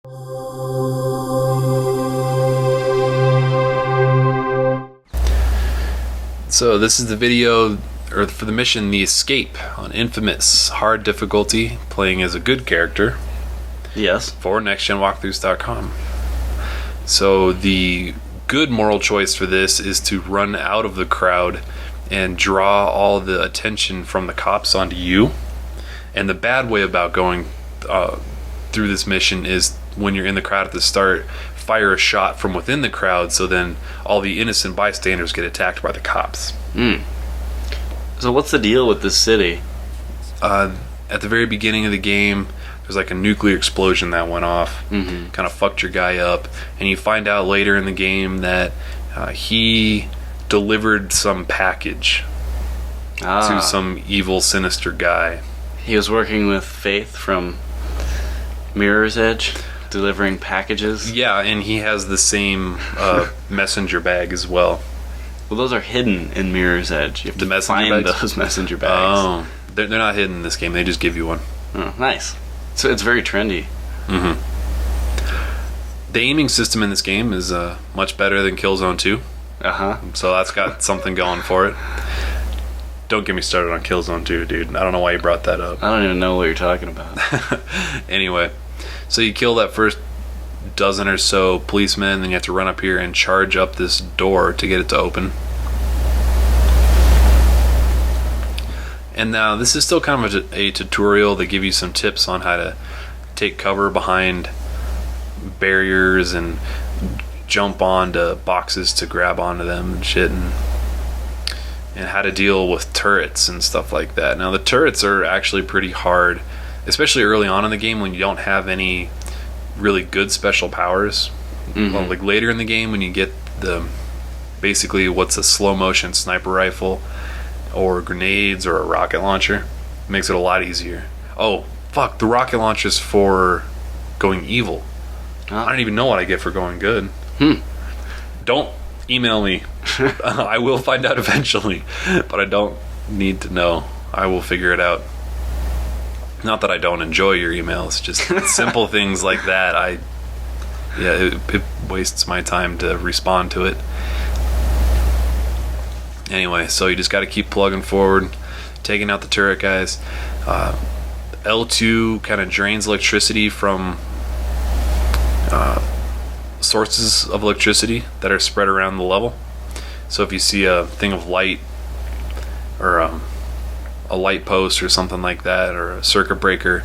So this is the video, or for the mission, The Escape on inFamous, hard difficulty, playing as a good character. Yes. For nextgenwalkthroughs.com. So the good moral choice for this is to run out of the crowd and draw all the attention from the cops onto you. And the bad way about going through this mission is when you're in the crowd at the start, fire a shot from within the crowd, so then all the innocent bystanders get attacked by the cops. So what's the deal with this city? At the very beginning of the game, there's like a nuclear explosion that went off, kind of fucked your guy up, and you find out later in the game that he delivered some package to some evil, sinister guy. He was working with Faith from Mirror's Edge, delivering packages. Yeah, and he has the same messenger bag as well. Well, those are hidden in Mirror's Edge. You have to find those messenger bags. Oh, they're not hidden in this game. They just give you one. Oh, nice. So it's very trendy. The aiming system in this game is much better than Killzone 2. So that's got something going for it. Don't get me started on Killzone 2, dude. I don't know why you brought that up. I don't even know what you're talking about. Anyway, so you kill that first dozen or so policemen, then you have to run up here and charge up this door to get it to open. And now this is still kind of a tutorial. They give you some tips on how to take cover behind barriers and jump onto boxes to grab onto them and shit, and how to deal with turrets and stuff like that. Now the turrets are actually pretty hard, especially early on in the game when you don't have any really good special powers. Well, like later in the game when you get basically what's a slow motion sniper rifle or grenades or a rocket launcher, it makes it a lot easier. Oh fuck, the rocket launcher's for going evil. I don't even know what I get for going good. Don't email me. I will find out eventually, but I don't need to know. I will figure it out. Not that I don't enjoy your emails, just simple things like that. It wastes my time to respond to it. Anyway, so you just got to keep plugging forward, taking out the turret guys. L2 kind of drains electricity from sources of electricity that are spread around the level. So if you see a thing of light or a light post or something like that, or a circuit breaker,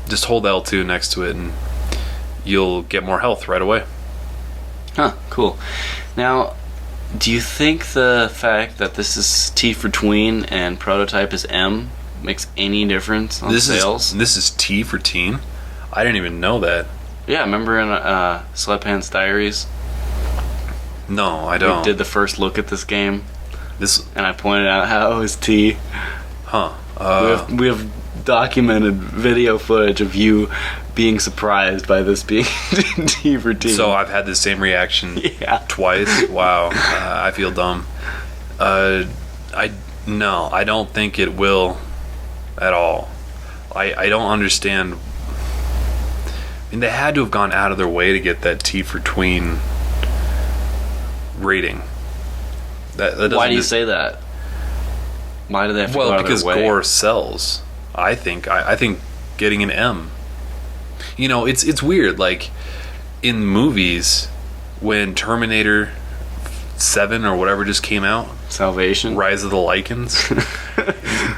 just hold L2 next to it and you'll get more health right away. Cool. Now, do you think the fact that this is T for tween and prototype is M makes any difference on sales? This is T for teen? I didn't even know that. Yeah, remember in Sweatpants Diaries? No, I don't. We did the first look at this game, and I pointed out how it was T. We have documented video footage of you being surprised by this being T for teen. So I've had the same reaction twice. Wow, I feel dumb. I don't think it will at all. I don't understand. I mean, they had to have gone out of their way to get that T for tween rating. Why do you say that? Why do they have to go out of their way? Well, because gore sells. I think getting an M. You know, it's weird. Like in movies, when Terminator 7 or whatever just came out, Salvation, Rise of the Lycans,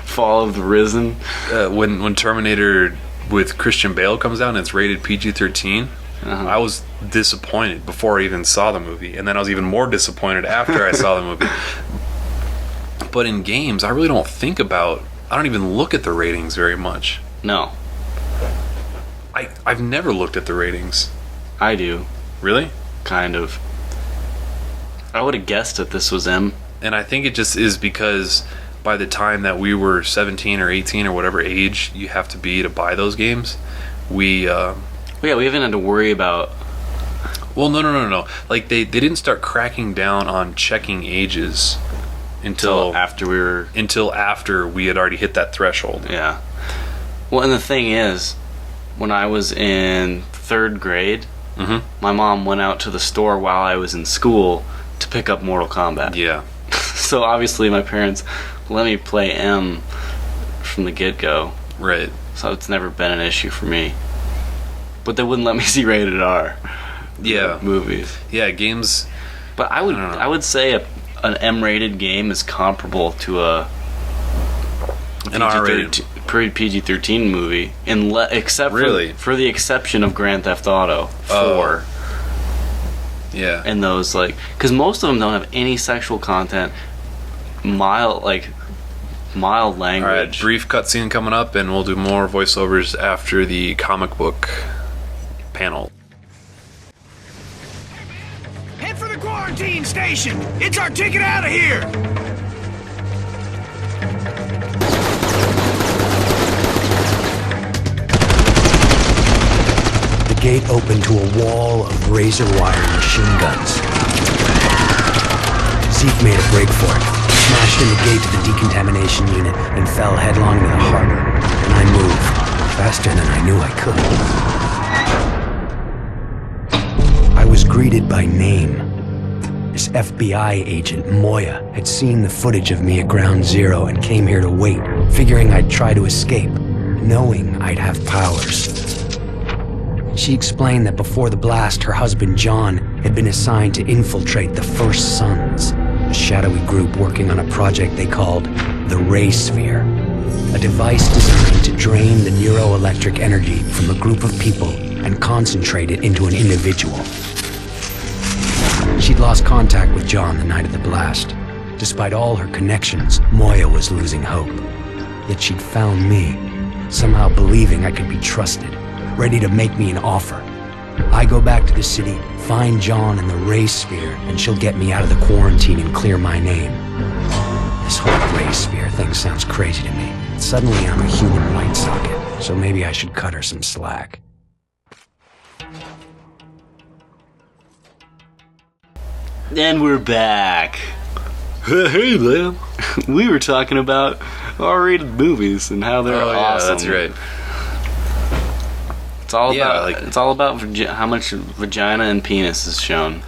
Fall of the Risen. When Terminator with Christian Bale comes out and it's rated PG-13, I was disappointed before I even saw the movie, and then I was even more disappointed after I saw the movie. But in games, I really don't think about. I don't even look at the ratings very much. No. I've never looked at the ratings. I do. Really? Kind of. I would have guessed that this was M. And I think it just is because by the time that we were 17 or 18 or whatever age you have to be to buy those games, we even had to worry about... Well, no. Like, they didn't start cracking down on checking ages until after we had already hit that threshold. Yeah. Well, and the thing is, when I was in 3rd grade, my mom went out to the store while I was in school to pick up Mortal Kombat. Yeah. So obviously my parents let me play M from the get-go. Right. So it's never been an issue for me. But they wouldn't let me see rated R. Yeah. Movies. Yeah, games. But I would say an M-rated game is comparable to an R-rated PG-13 movie, except for the exception of Grand Theft Auto 4. Yeah. And those, like, because most of them don't have any sexual content, mild language. All right, brief cutscene coming up, and we'll do more voiceovers after the comic book panel. Head for the quarantine station! It's our ticket out of here! The gate opened to a wall of razor wire machine guns. Zeke made a break for it, smashed in the gate to the decontamination unit, and fell headlong into the harbor. And I moved, faster than I knew I could. I was greeted by name. This FBI agent, Moya, had seen the footage of me at Ground Zero and came here to wait, figuring I'd try to escape, knowing I'd have powers. She explained that before the blast, her husband John had been assigned to infiltrate the First Sons, a shadowy group working on a project they called the Ray Sphere, a device designed to drain the neuroelectric energy from a group of people and concentrate it into an individual. She'd lost contact with John the night of the blast. Despite all her connections, Moya was losing hope. Yet she'd found me, somehow believing I could be trusted, ready to make me an offer. I go back to the city, find John in the Ray Sphere, and she'll get me out of the quarantine and clear my name. This whole Ray Sphere thing sounds crazy to me. Suddenly I'm a human light socket, so maybe I should cut her some slack. And we're back. Hey, man. We were talking about R-rated movies and how they're awesome. Yeah, that's right. It's all about how much vagina and penis is shown.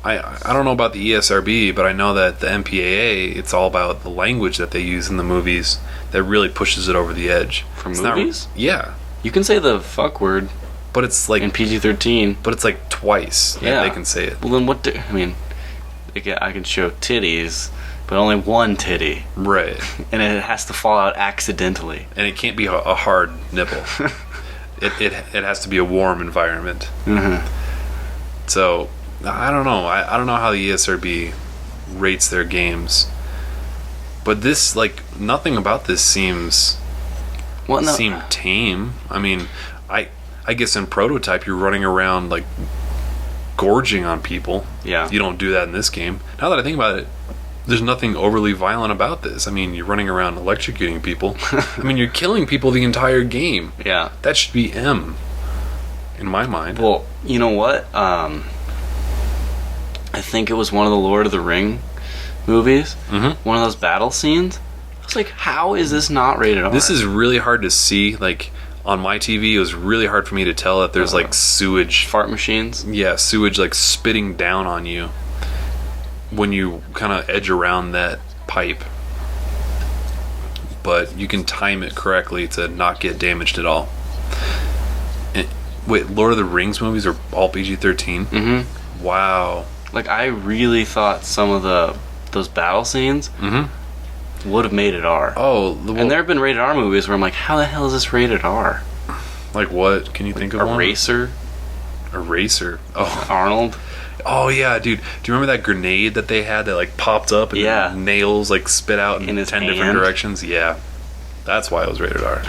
I don't know about the ESRB, but I know that the MPAA, it's all about the language that they use in the movies that really pushes it over the edge. For movies? Yeah. You can say the fuck word, but it's like in PG-13. But it's like twice that they can say it. Well, then I can show titties, but only one titty. Right. And it has to fall out accidentally. And it can't be a hard nipple. it has to be a warm environment. Mm-hmm. So, I don't know. I don't know how the ESRB rates their games. But this, like, nothing about this seems tame. I mean, I guess in Prototype you're running around, like, gorging on people. Yeah. You don't do that in this game. Now that I think about it, there's nothing overly violent about this. I mean, you're running around electrocuting people. I mean, you're killing people the entire game. Yeah. That should be M, in my mind. Well, you know what? I think it was one of the Lord of the Ring movies. Mm-hmm. One of those battle scenes. I was like, how is this not rated R? This is really hard to see. Like, on my TV, it was really hard for me to tell that there's, like, sewage. Fart machines? Yeah, sewage, like, spitting down on you when you kind of edge around that pipe. But you can time it correctly to not get damaged at all. And, wait, Lord of the Rings movies are all PG-13? Mm-hmm. Wow. Like, I really thought some of those battle scenes would have made it R. Oh. And there have been rated R movies where I'm like, how the hell is this rated R? Like what? Can you think of one? Eraser. Eraser. Oh. Arnold. Oh, yeah, dude. Do you remember that grenade that they had that, like, popped up and nails, like, spit out in 10 different directions? Yeah. That's why it was rated R.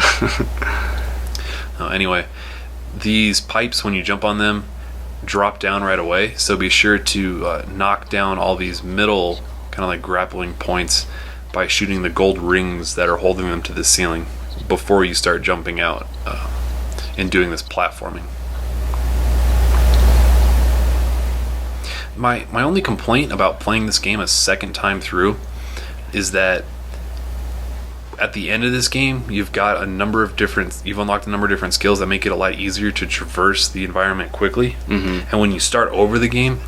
Anyway, these pipes, when you jump on them, drop down right away. So be sure to knock down all these middle, kind of like grappling points by shooting the gold rings that are holding them to the ceiling before you start jumping out and doing this platforming. My only complaint about playing this game a second time through is that at the end of this game, you've got a number of different. You've unlocked a number of different skills that make it a lot easier to traverse the environment quickly. And when you start over the game,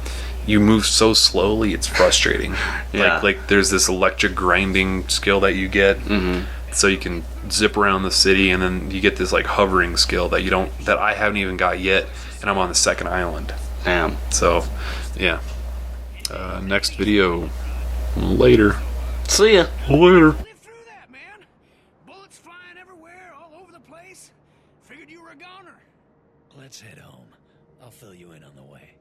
you move so slowly, it's frustrating. Like there's this electric grinding skill that you get, so you can zip around the city, and then you get this like hovering skill that I haven't even got yet, and I'm on the second island. Damn. So, yeah. Next video later. See ya. Later. Live through that, man. Bullets flying everywhere, all over the place. Figured you were a goner. Let's head home. I'll fill you in on the way.